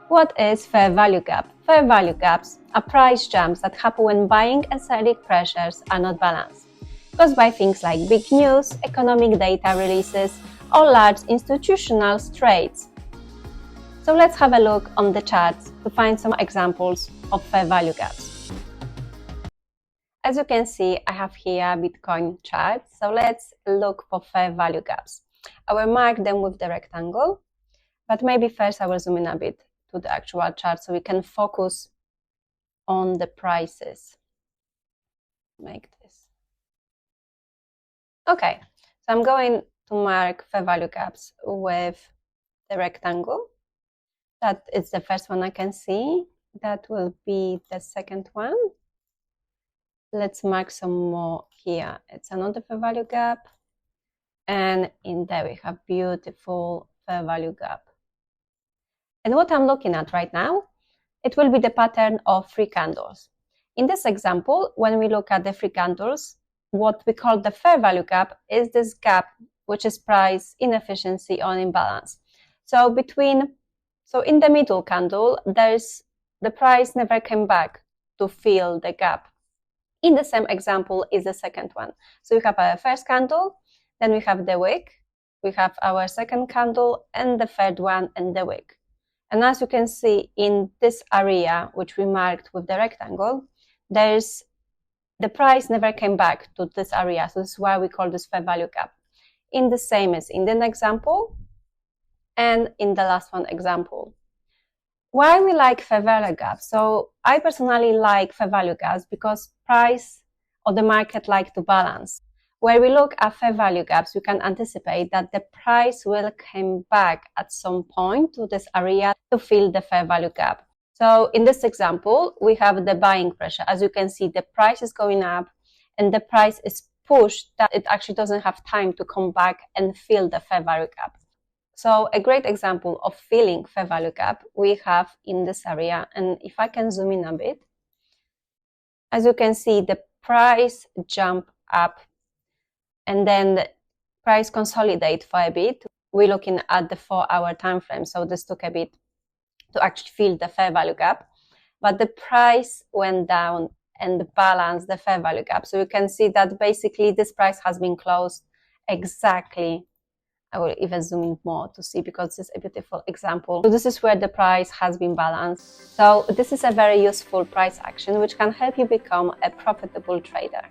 What is fair value gap? Fair value gaps are price jumps that happen when buying and selling pressures are not balanced, caused by things like big news, economic data releases, or large institutional trades. So let's have a look on the charts to find some examples of fair value gaps. As you can see, I have here Bitcoin chart. So let's look for fair value gaps. I will mark them with the rectangle, but maybe first I will zoom in a bit to the actual chart so we can focus on the prices. Make this. Okay, so I'm going to mark fair value gaps with the rectangle. That is the first one I can see. That will be the second one. Let's mark some more here. It's another fair value gap. And in there we have beautiful fair value gap. And what I'm looking at right now, it will be the pattern of 3 candles. In this example, when we look at the 3 candles, what we call the fair value gap is this gap, which is price inefficiency or imbalance. So in the middle candle, the price never came back to fill the gap. In the same example is the second one. So we have our first candle, then we have the wick, we have our second candle, and the third one and the wick. And as you can see in this area, which we marked with the rectangle, the price never came back to this area. So this is why we call this fair value gap. In the same as in the example and in the last one example. Why we like fair value gaps? So I personally like fair value gaps because price or the market like to balance. Where we look at fair value gaps, we can anticipate that the price will come back at some point to this area to fill the fair value gap. So in this example, we have the buying pressure. As you can see, the price is going up and the price is pushed that it actually doesn't have time to come back and fill the fair value gap. So a great example of filling fair value gap we have in this area. And if I can zoom in a bit, as you can see, the price jump up and then the price consolidate for a bit. We're looking at the 4-hour time frame. So this took a bit to actually fill the fair value gap. But the price went down and balanced the fair value gap. So you can see that basically this price has been closed exactly. I will even zoom in more to see because this is a beautiful example. So this is where the price has been balanced. So this is a very useful price action which can help you become a profitable trader.